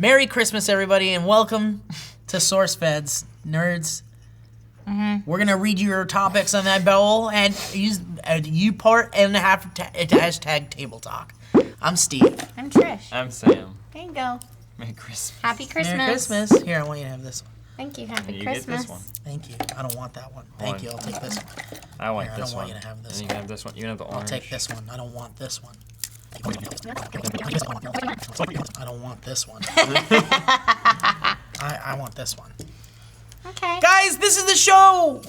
Merry Christmas, everybody, and welcome to SourceFed's Nerds. We're gonna read your topics on that bowl and use you part and hashtag table talk. I'm Steve. I'm Trish. I'm Sam. There you go. Merry Christmas. Happy Christmas. Merry Christmas. Here, I want you to have this one. Thank you. Happy You Christmas. get this one. Thank you. I don't want that one. Thank you. I'll take this one. I want Here, this I don't one. want you to have this And you one. can have this one. You can have the orange. I'll take this one. I don't want this one. I don't want this one. I want this one. Okay. Guys, this is the show!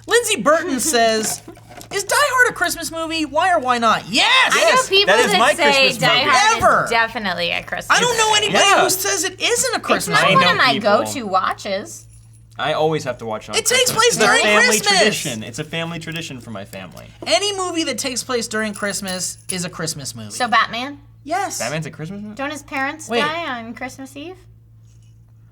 Lindsay Burton says, is Die Hard a Christmas movie? Why or why not? Yes! I know people that is my that say Christmas Die movie. Hard Ever. is definitely a Christmas I don't know anybody Yeah. who says it isn't a It's Christmas not movie. one know of my people. go-to watches. I always have to watch it on It takes Christmas. place It's a during family Christmas. tradition. It's a family tradition for my family. Any movie that takes place during Christmas is a Christmas movie. So Batman? yes. Batman's a Christmas movie? Don't his parents Wait. die on Christmas Eve?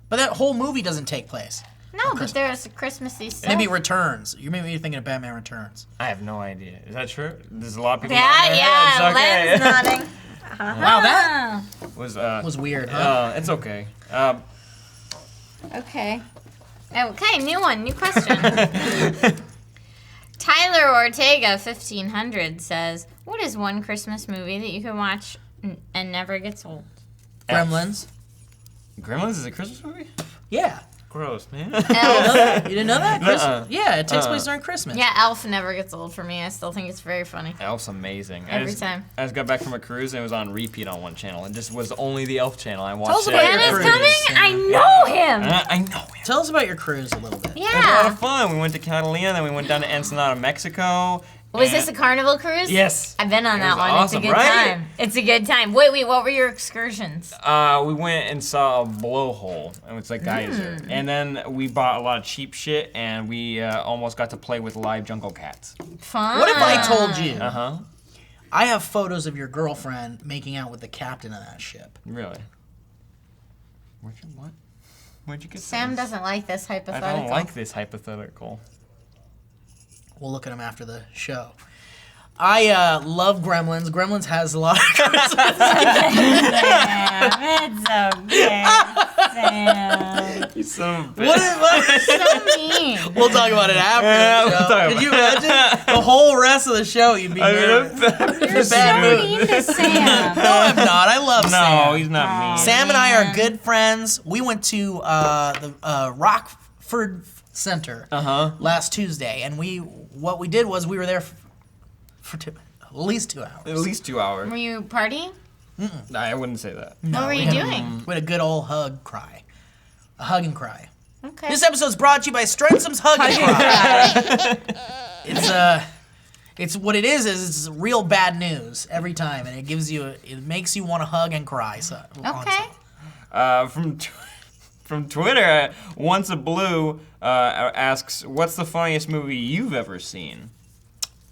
But that whole movie doesn't take place. No, but there's a Christmassy stuff. Maybe Returns. Maybe you're thinking of Batman Returns. I have no idea. Is that true? There's a lot of people Yeah, nodding their heads. Okay. Len's nodding. Wow, that was was weird, huh? it's okay. Okay. Okay, new one, new question. Tyler Ortega, 1500, says, what is one Christmas movie that you can watch and never gets old? Gremlins. Gremlins is a Christmas movie? Yeah. Gross, man. You didn't know that? Yeah, it takes place during Christmas. Yeah, Elf never gets old for me. I still think it's very funny. Elf's amazing. Every time. I just got back from a cruise and it was on repeat on one channel. It just was only the Elf channel. I watched Tell us it. about your Santa's cruise. coming? I know him! I know him. Tell us about your cruise a little bit. It was a lot Yeah. of fun. We went to Catalina, then we went down to Ensenada, Mexico. Was and- this a carnival cruise? Yes. I've been on It that was one. awesome, It's a good right? time. It's a good time. Wait, what were your excursions? We went and saw a blowhole, and it's like geyser. And then we bought a lot of cheap shit, and we almost got to play with live jungle cats. Fun. What if I told you Uh-huh. I have photos of your girlfriend making out with the captain of that ship? Really? What? Where'd you get Sam those? doesn't like this I hypothetical. don't like this hypothetical. We'll look at them after the show. I love Gremlins. Gremlins has a lot of Christmas. It's okay, Sam. You son of a bitch. What? So mean. We'll talk about it after Yeah, the we'll show. talk Could you about imagine the whole rest of the show? You'd be nervous. You're so bad mood. mean to Sam. No, I'm not. I love No, Sam. he's not mean. Sam and I are good friends. We went to the Rockford Center last Tuesday, and what we did was we were there for at least 2 hours. At least 2 hours. Were you partying? Nah, I wouldn't say that. What were we you had- doing? We had a good old hug cry. A hug and cry. Okay. This episode's brought to you by Strensum's Hug and Cry. It's what it is it's real bad news every time, and it makes you want to hug and cry. So, Okay. From Twitter, Once a Blue asks, "What's the funniest movie you've ever seen?"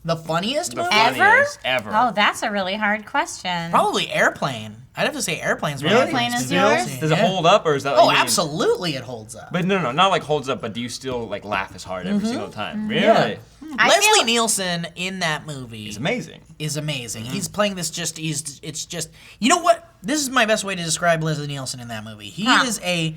The funniest movie? Funniest ever. Oh, that's a really hard question. Probably Airplane. I'd have to say Airplane's Really? Airplane is funniest. yours? Does it hold up, or is that? Oh, you mean- absolutely, it holds up. But no, not like holds up. But do you still like laugh as hard every single time? Really? Yeah. I Leslie feel- Nielsen in that movie It's amazing. is amazing. He's playing this it's just, you know what? This is my best way to describe Leslie Nielsen in that movie. He is a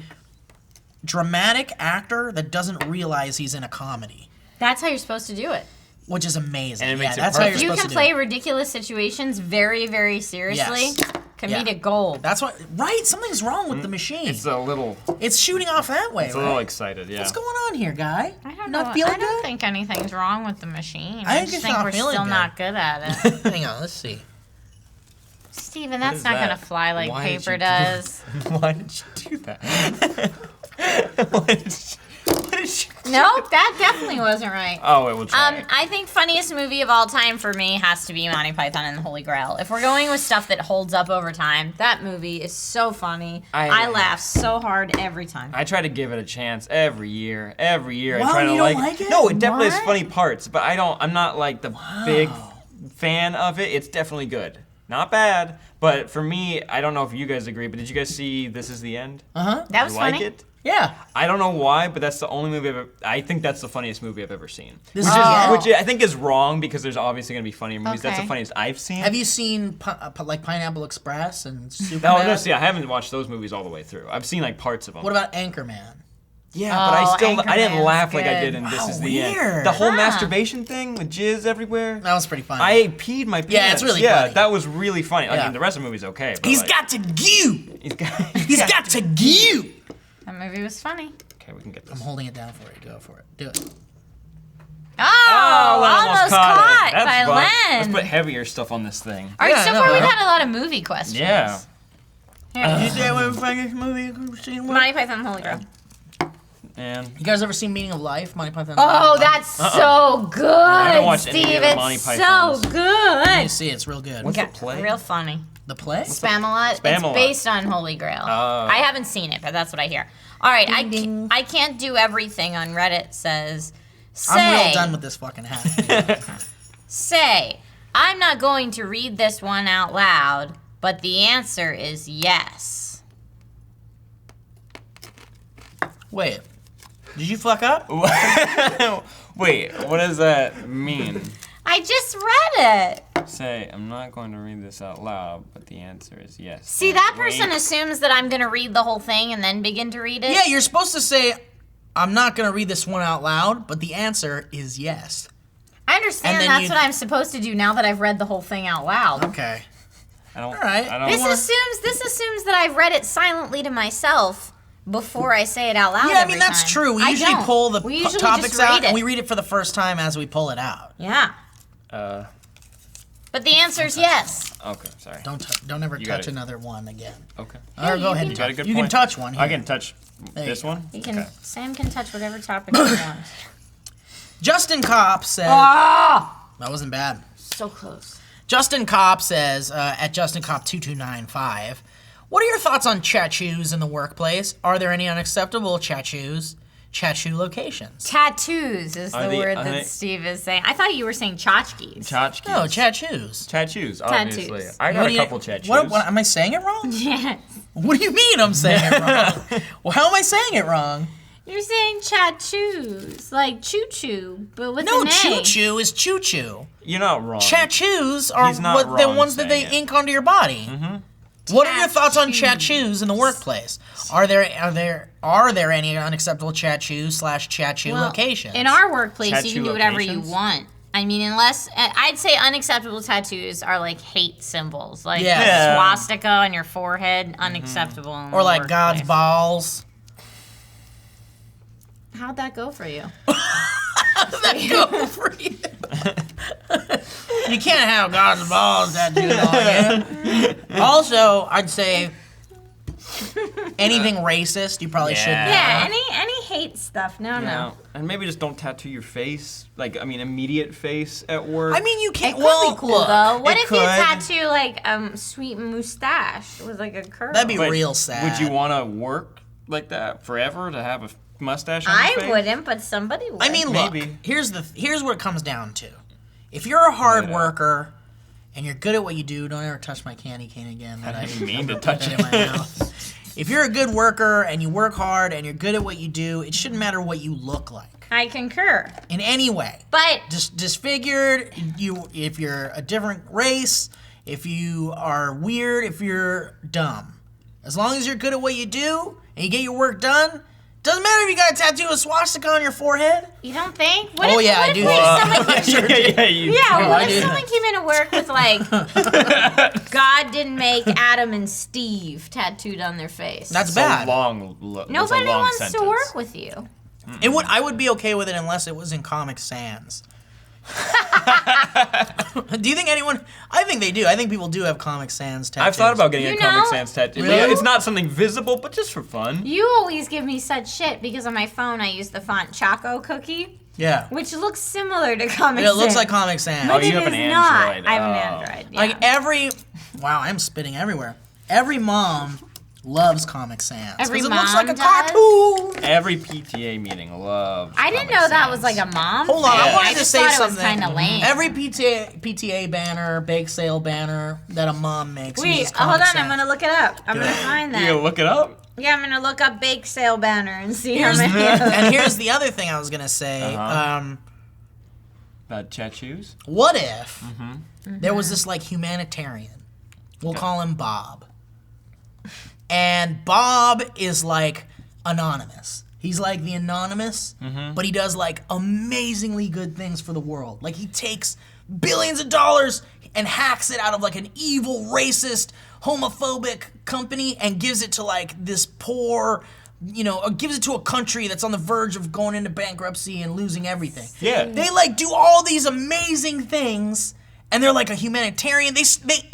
dramatic actor that doesn't realize he's in a comedy, That's how you're supposed to do it. which is amazing. And it makes it that's how you're perfect. You supposed can to play do it. ridiculous situations very, very seriously. Yes. Comedic Yeah. gold. That's what, right? Something's wrong with the machine. It's a little. It's shooting off that way, It's a little right? excited. Yeah. What's going on here, guy? I don't Not know. feeling I don't good? think anything's wrong with the machine. I I think just it's think not we're feeling still good. not good at it. Hang on, let's see. Steven, that's is not that? gonna fly like Why did paper you do does. Why did you do that? Why did you? Nope, that definitely wasn't right. Oh, it will try. I think funniest movie of all time for me has to be Monty Python and the Holy Grail. If we're going with stuff that holds up over time, that movie is so funny. I laugh so hard every time. I try to give it a chance every year. Every year, Wow, I try to you don't like it? No, it definitely has What? funny parts, but I'm not like the big fan of it. It's definitely good. Not bad, but for me, I don't know if you guys agree, but did you guys see This Is the End? Uh-huh. That was You like funny. it? Yeah. I don't know why, but that's the only movie I think that's the funniest movie I've ever seen. This which, is, which I think is wrong because there's obviously going to be funnier movies. That's the Okay. funniest I've seen. Have you seen like Pineapple Express and Superman? No, see, I haven't watched those movies all the way through. I've seen like parts of them. What about Anchorman? Yeah, but I didn't Anchorman's laugh like I good. did in This Wow, Is the End. weird. The whole Huh. masturbation thing with jizz everywhere. That was pretty funny. I peed my pants. Yeah, it's really Yeah, funny. that was really funny. I Yeah. mean, the rest of the movie's okay. But He's like, got to goo. He's got. He's got to goo. That movie was funny. Okay, we can get this. I'm holding it down for you. Go for it. Do it. Oh, Len almost caught caught it. That's by fun. Len. Let's put heavier stuff on this thing. All right, Yeah, so no, far we've no. had a lot of movie questions. Yeah. Here. Is that one funniest movie you've ever seen? Monty Python and the Holy Grail. And You guys ever seen Meaning of Life? Monty Python. Oh, that's so good, haven't watched any Steve. of the It's Monty so Pythons. You good. see, it's real good. What's the Okay, play? real funny. The play? Spamalot. It's Spamalot. based on Holy Grail. I haven't seen it, but that's what I hear. All right, I can't do everything on Reddit. Says I'm real done with this fucking hat. say I'm not going to read this one out loud, but the answer is yes. Wait. Did you fuck up? Wait, what does that mean? I just read it. Say, I'm not going to read this out loud, but the answer is yes. See, that Wait. person assumes that I'm going to read the whole thing and then begin to read it. Yeah, you're supposed to say, I'm not going to read this one out loud, but the answer is yes. I understand And then that's you- what I'm supposed to do now that I've read the whole thing out loud. Okay. I don't. All right. I don't. This assumes that I've read it silently to myself before I say it out loud. Yeah, I every mean, that's time. true. We I usually don't. pull the We usually topics just out, read and it. we read it for the first time as we pull it out. Yeah, but the answer is yes. Okay, sorry. Don't ever You got touch it. another one again. Okay. Or you go ahead can- and got a touch. good You can point. touch one. I here. can touch There this you one. You can. Okay. Sam can touch whatever topic he wants. Justin Kopp said, Ah, that wasn't bad. so close. Justin Kopp says, at JustinKopp2295, what are your thoughts on tattoos in the workplace? Are there any unacceptable tattoo locations? Tattoos is Are the they- word are that they- Steve is saying. I thought you were saying tchotchkes. Tchotchkes. No, tattoos. Tattoos, obviously. Tattoos. I What got do a you- couple tattoos. What, am I saying it wrong? Yes. What do you mean I'm saying it wrong? Well, how am I saying it wrong? You're saying tattoos, like choo-choo, but with No, an A. choo-choo is choo-choo. You're not wrong. Tattoos are He's not the wrong ones that they saying it. ink onto your body. What are your thoughts on Tattoos. tattoos in the workplace? Are there any unacceptable tattoo/tattoo Well, locations? In our workplace, you Tattoo can do whatever you locations? want. I mean, unless I'd say unacceptable tattoos are like hate symbols, like Yeah. Yeah. swastika on your forehead, unacceptable. In or the like God's workplace. balls. How'd that go for you? Go for you. You can't have God's balls tattooed on you. Also, I'd say anything racist, you probably shouldn't. Yeah, any hate stuff. No. Yeah. And maybe just don't tattoo your face. Like, I mean, immediate face at work. I mean, you It can't. could Well, be cool look, though. What it if you could. tattoo like sweet mustache with like a curl? That'd be But real sad. Would you want to work like that forever to have a mustache on your I face? wouldn't, but somebody would. I mean, look. Maybe. Here's what it comes down to. If you're a hard Yeah. worker and you're good at what you do, don't ever touch my candy cane again. That I I didn't mean to put touch that in my mouth. If you're a good worker and you work hard and you're good at what you do, it shouldn't matter what you look like I concur. in any way. But Just disfigured, if you're a different race, if you are weird, if you're dumb. As long as you're good at what you do and you get your work done, doesn't matter if you got a tattoo of swastika on your forehead. you don't think? What Oh, if, yeah, what I if do like, think. someone you Yeah, Oh, what I if do. someone came into work with like God didn't make Adam and Steve tattooed on their face? That's It's bad. a long look. Nobody it's a long wants sentence. to work with you. I would be okay with it unless it was in Comic Sans. Do you think anyone? I think they do. I think people do have Comic Sans tattoos. I've thought about getting You a Comic know- Sans tattoo. Really? Yeah, it's not something visible, but just for fun. You always give me such shit because on my phone I use the font Choco Cookie, Yeah. which looks similar to Comic It looks Sans. like Comic Sans. Oh, But you it have an is not. Android. I have an Oh. Android. Yeah. Like every. Wow, I'm spitting everywhere. Every mom loves Comic Sans. Every 'cause it looks like a mom does? cartoon. Every PTA meeting loves. I didn't Comic know that Sans. was like a mom. Hold on, thing. I wanted I to just say thought something. It was kind of lame. Every PTA banner, bake sale banner that a mom makes. Wait, uses hold Comic on. Sans. I'm gonna look it up. I'm gonna find You gonna that. look it up? Yeah, I'm gonna look up bake sale banner and see how Here's many. and here's the other thing I was gonna say. About tattoos? What if there was this like humanitarian? We'll call him Bob. And Bob is like anonymous. He's like the anonymous, but he does like amazingly good things for the world. Like he takes billions of dollars and hacks it out of like an evil, racist, homophobic company and gives it to like this poor, gives it to a country that's on the verge of going into bankruptcy and losing everything. Yeah. They like do all these amazing things, and they're like a humanitarian. They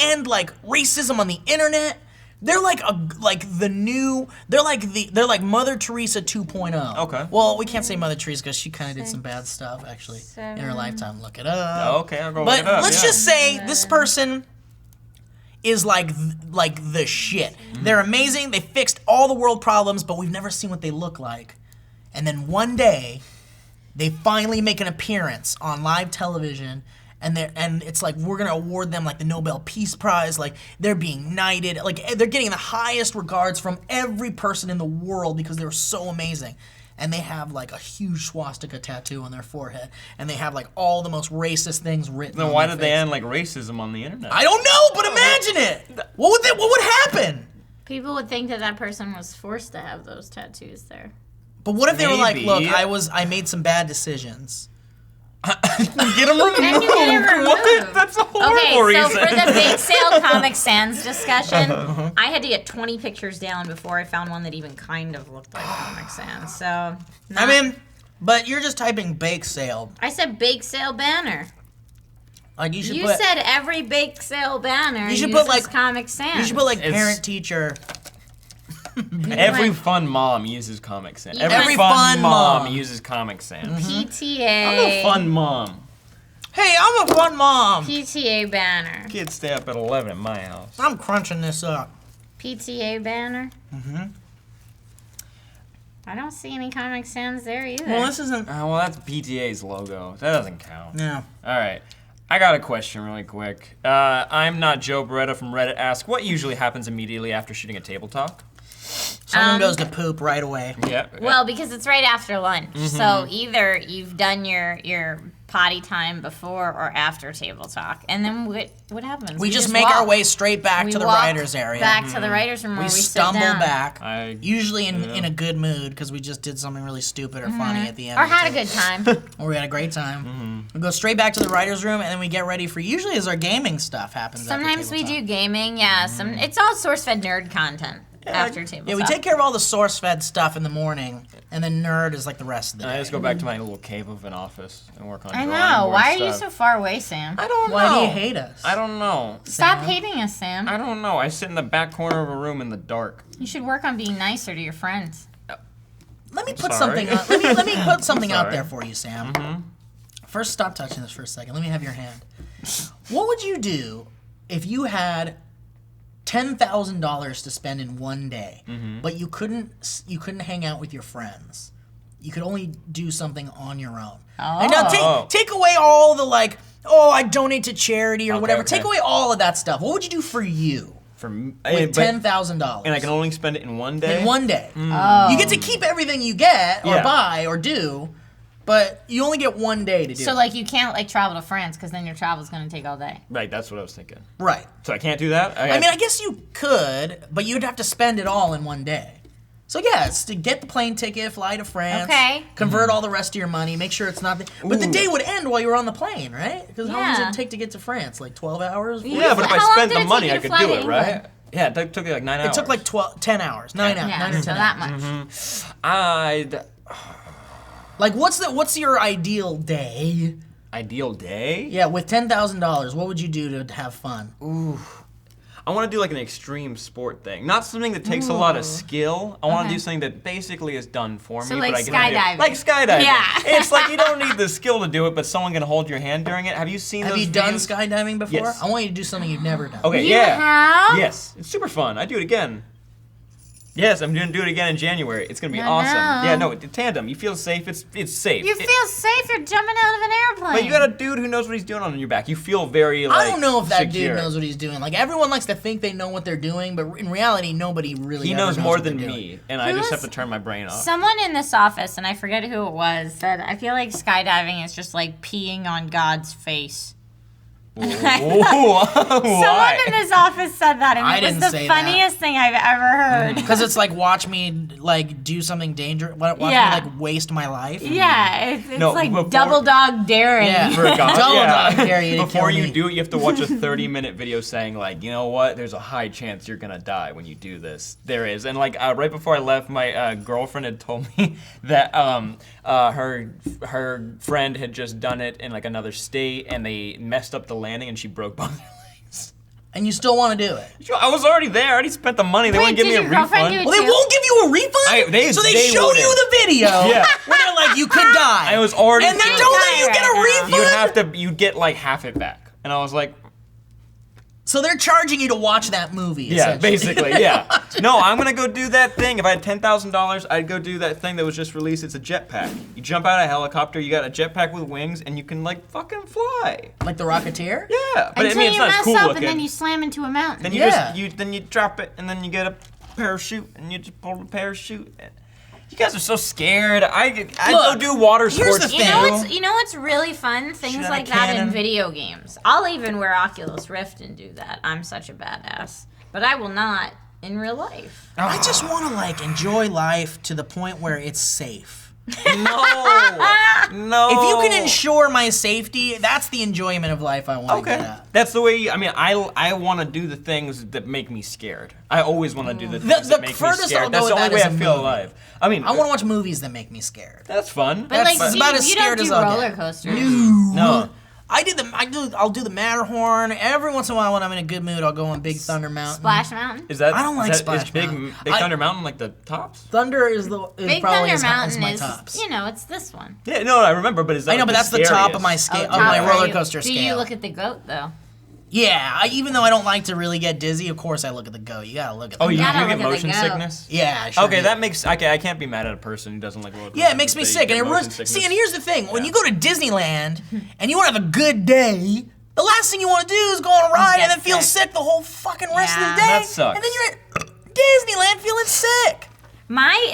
end like racism on the internet. They're like they're like Mother Teresa 2.0. Okay. Well, we can't say Mother Teresa because she kind of did some bad stuff actually in her lifetime. Look it up. Okay, I'll go But look it up. let's just say this person is like the shit. They're amazing. They fixed all the world problems, but we've never seen what they look like. And then one day, they finally make an appearance on live television, and it's like we're gonna award them like the Nobel Peace Prize. Like they're being knighted. Like they're getting the highest regards from every person in the world because they were so amazing. And they have like a huge swastika tattoo on their forehead, and they have like all the most racist things written. Then on why their did they face. end like racism on the internet? I don't know, but imagine it. What would happen? People would think that person was forced to have those tattoos there. But what if they were like, Maybe. look, I made some bad decisions. Get them removed. Then you get it removed. What? That's a horrible Okay, so reason. for the bake sale Comic Sans discussion, I had to get 20 pictures down before I found one that even kind of looked like Comic Sans. So, But you're just typing bake sale. I said bake sale banner. Like you should You put. said every bake sale banner You should uses put, like- Comic Sans. You should put like It's- parent teacher. Every fun mom uses Comic Sans. Every Every fun fun mom. mom uses Comic Sans. PTA. I'm a fun mom. Hey, I'm a fun mom. PTA banner. Kids stay up at 11 at my house. I'm crunching this up. PTA banner. I don't see any Comic Sans there either. Well, this isn't. Well, that's PTA's logo. That doesn't count. Yeah. All right. I got a question really quick. I'm not Joe Beretta from Reddit asks, what usually happens immediately after shooting a table talk? Someone goes to poop right away. Yeah. Well, because it's right after lunch. So either you've done your potty time before or after table talk. And then what happens? We just make our way straight back to the walk writers' area. Back to the writers' room where we stumble sit down. back, usually in a good mood because we just did something really stupid or funny at the end. Or of the had a table. good time. Or we had a great time. We go straight back to the writers' room, and then we get ready for. Usually, as our gaming stuff happens. Sometimes after we table do gaming, yeah. It's all talk. SourceFedNERD content after table Yeah, we talk. take care of all the SourceFed stuff in the morning, and then nerd is like the rest of the And day. I just go back to my little cave of an office and work on I drawing know. board Why are you stuff. so far away, Sam? I don't know. Why do you hate us? I don't know. Stop hating us, Sam. I don't know. I sit in the back corner of a room in the dark. You should work on being nicer to your friends. Let me put sorry. something. Let me put something out sorry. there for you, Sam. First, stop touching this for a second. Let me have your hand. What would you do if you had $10,000 to spend in one day, but you couldn't hang out with your friends? You could only do something on your own. And now take away all the like, I donate to charity or whatever. okay. Take away all of that stuff. What would you do for you For me, with $10,000? and I can only spend it in one day. in one day. You get to keep everything you get or Yeah. buy or do, but you only get one day to do So, it. like, you can't, like, travel to France because then your travel's going to take all day. Right, that's what I was thinking. Right. So I can't do that. I mean, I guess you could, but you'd have to spend it all in one day. So yeah, it's to get the plane ticket, fly to France, Okay. convert all the rest of your money, make sure it's not. But the day would end while you were on the plane, right? Because how long does Yeah. it take to get to France? Like 12 hours? yeah, but if How I long spent did the it money, take you I to could fly do to it, England? right? Yeah, it took like 9 hours. It took like 10 hours, 9 hours, Yeah, 9 or 10 so hours. that much. I'd Like, what's your ideal day? ideal day. Yeah, with $10,000, what would you do to have fun? I want to do like an extreme sport thing, not something that takes a lot of skill. I want to do something that basically is done for So me. like but I can do. skydiving. Like skydiving. Yeah. It's like you don't need the skill to do it, but someone can hold your hand during it. Have you seen Have those you done videos? skydiving before? Yes. I want you to do something you've never done. Okay, You yeah. have? Yes, it's super fun. I'd do it again. Yes, I'm gonna do it again in January. It's gonna be awesome. No. Yeah, no, tandem. You feel safe. It's safe. You feel safe. You're jumping out of an airplane. But you got a dude who knows what he's doing on your back. You feel very like. I don't know if that secure. dude knows what he's doing. Like everyone likes to think they know what they're doing, but in reality, nobody really. He ever knows more what than they're me, doing. and I just have to turn my brain off. Someone in this office, and I forget who it was, said, I feel like skydiving is just like peeing on God's face. Why? Someone in this office said that, and I it was didn't the say that. funniest thing I've ever heard. Because it's like watch me like do something dangerous. Watch me Yeah. like waste my life. Yeah, it's No, like before- double dog daring. Yeah. For a God, Double yeah. dog dare you to Before kill you me. do it, you have to watch a 30-minute video saying like, you know what? There's a high chance you're gonna die when you do this. There is, and like right before I left, my girlfriend had told me that her friend had just done it in like another state, and they messed up the landing, and she broke both her legs. And you still want to do it. I was already there. I already spent the money. They Wait, wouldn't give did me a your girlfriend refund. do it Well, they too? won't give you a refund. So they they show wouldn't. you the video. Yeah. Where they're like, you could die. I was already. And they feeling- don't let you die get a right now. refund. You'd get like half it back, and I was like, So they're charging you to watch that movie. yeah, essentially. basically, yeah. No, I'm gonna go do that thing. If I had $10,000, I'd go do that thing that was just released. It's a jetpack. You jump out of a helicopter, you got a jetpack with wings, and you can like fucking fly. Like the Rocketeer. Yeah, but Until I mean, it's you not mess cool up looking. and then you slam into a mountain. Then you Yeah. then you drop it, and then you get a parachute, and you just pull the parachute. You guys are so scared. I go Look, do water here's sports. the You thing. know what's really fun? Things Shoot out like a that in cannon. video games. I'll even wear Oculus Rift and do that. I'm such a badass. But I will not in real life. I just want to like enjoy life to the point where it's safe. No. If you can ensure my safety, that's the enjoyment of life I want to Okay. get at. That's the way. I mean, I want to do the things that make me scared. I always want to do the things The that make me furthest I'll scared. go That's with the only that way is I a feel movie. alive. I mean, I want to watch movies that make me scared. that's fun. But like, That's Steve, about as you scared don't as do I'll get. roller coasters. No. I'll do the Matterhorn. Every once in a while when I'm in a good mood, I'll go on Big Thunder Mountain. Splash Mountain. Is that? I don't like is Splash Big Mountain. Thunder Mountain like the tops? Thunder is Big probably Thunder is Mountain my is, tops. you know, it's this one. Yeah, no, I remember, but is that? I know, like but that's the top of my scariest? scale, of top my for roller you. coaster Do scale. you look at the goat though? Yeah, even though I don't like to really get dizzy, of course I look at the goat. You gotta look at the Oh, you gotta get look at the motion goat. sickness? Yeah, I sure Okay, do. that makes. Okay, I can't be mad at a person who doesn't like roller coasters. Yeah, it makes me They sick, get and it motion ruins. sickness. See, and here's the thing: when Yeah. you go to Disneyland and you want to have a good day, the last thing you want to do is go on a ride Get and then feel sick. sick the whole fucking rest of Yeah. the day. That sucks. And then you're at Disneyland feeling sick.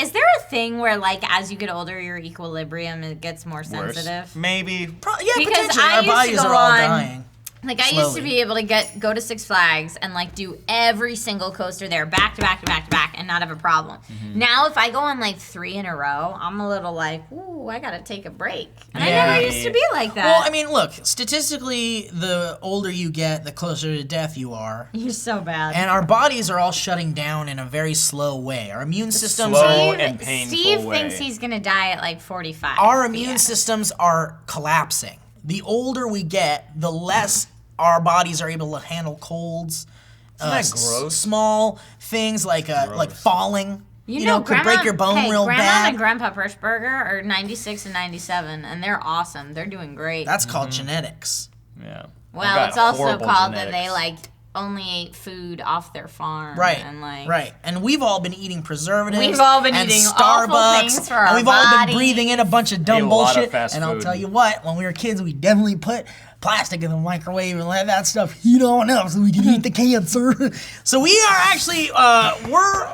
Is there a thing where like as you get older your equilibrium it gets more Worse. sensitive? Maybe. Yeah, Because potentially. I Our used to bodies go are all on- dying. Like I used Slowly. to be able to go to Six Flags and like do every single coaster there back to back to back to back and not have a problem. Mm-hmm. Now if I go on like 3 in a row, I'm a little like, ooh, I gotta take a break. And Yeah. I never used to be like that. Well, I mean, look, statistically, the older you get, the closer to death you are. You're so bad. And our bodies are all shutting down in a very slow way. Our immune systems slow are. and painful Steve way. thinks he's gonna die at like 45. Our immune Yeah. systems are collapsing. The older we get, the less our bodies are able to handle colds. Isn't that gross? Small things like Gross. falling. You know, could Grandma, break your bone real Grandma bad. and Grandpa Hirschberger are 96 and 97, and they're awesome. They're doing great. That's called genetics. Yeah. well, I've got it's also horrible called that genetics. they like only ate food off their farm. Right, And like, right. And we've all been eating preservatives. We've all been and eating Starbucks, awful things for our and we've all been bodies. breathing in a bunch of Ate dumb a lot of bullshit. fast And I'll food. tell you what, when we were kids, we definitely put plastic in the microwave and let that stuff heat on up so we can eat the cancer. So we are actually we're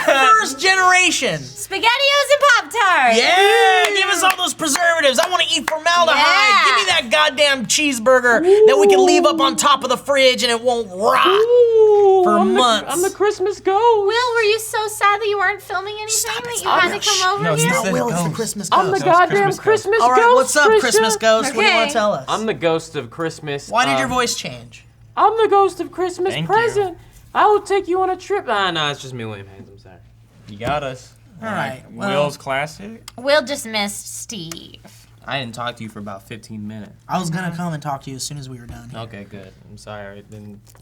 first generation. SpaghettiOs and Pop-Tarts. Yeah, give us all those preservatives. I want to eat formaldehyde. Yeah. Give me that goddamn cheeseburger that we can leave up on top of the fridge and it won't rot for months. I'm the Christmas ghost. Will, were you so sad that you weren't filming anything Stop that it, you had to stop it. come over No, here? he's the Will, it's the ghost. Christmas ghost. I'm the Ghost, goddamn Christmas Christmas ghost. All right, ghost. what's up, Trisha. Christmas ghost? What do you want Okay. to tell us? I'm the ghost of Christmas. Why did your voice change? I'm the ghost of Christmas Thank present. I will take you on a trip. No, it's just me, William Haynes. I'm sorry. You got us. All right. Well, Will's classic. Will just missed Steve. I didn't talk to you for about 15 minutes. I was gonna come and talk to you as soon as we were done. Okay, good. I'm sorry.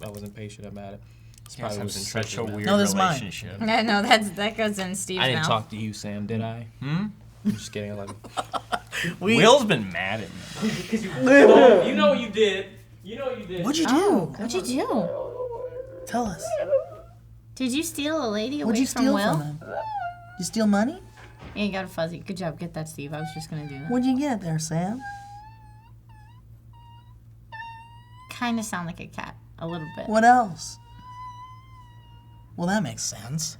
I wasn't patient about it. This You guys probably have wasn't such a Trisha's weird No, this is mine. relationship. No, that goes in Steve's I didn't mouth. talk to you, Sam, did I? I'm just kidding. I love you. Will's been mad at me. You know what you did. You know what you did. What'd you do? What'd you do? Tell us. Did you steal a lady away What'd you from steal Will? from him? You steal money? Yeah, you got a fuzzy. Good job. Get that, Steve. I was just gonna do that. What'd you get there, Sam? Kind of sound like a cat. A little bit. What else? Well, that makes sense.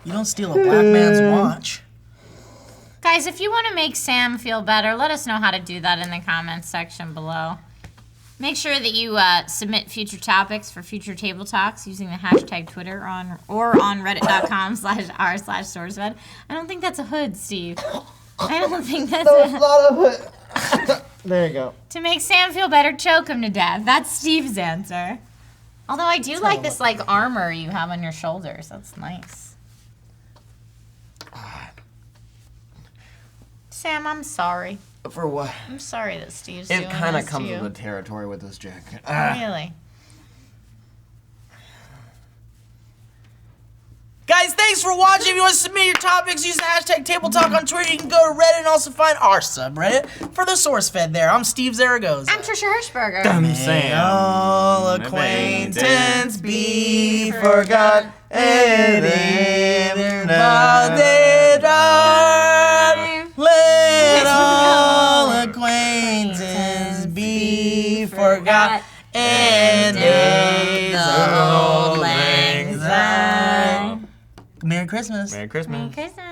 You don't steal a black man's watch. Guys, if you want to make Sam feel better, let us know how to do that in the comments section below. Make sure that you submit future topics for future table talks using the hashtag Twitter or on reddit.com/r/SourceFed. I don't think that's a hood, Steve. I don't think that's not a hood. There you go. To make Sam feel better, choke him to death. That's Steve's answer. Although I do like this like armor you have on your shoulders. That's nice. Sam, I'm sorry. For what? I'm sorry that Steve's doing It this kind of to comes you. with the territory with this jacket. Really? Guys, thanks for watching. If you want to submit your topics, use the hashtag Table Talk on Twitter. You can go to Reddit and also find our subreddit for the SourceFed there. I'm Steve Zaragoza. I'm Trisha Hirschberger. May all acquaintance be forgot, and in the dark, let all acquaintance be forgot, and days of old lang syne. Merry Christmas. Merry Christmas. Merry Christmas.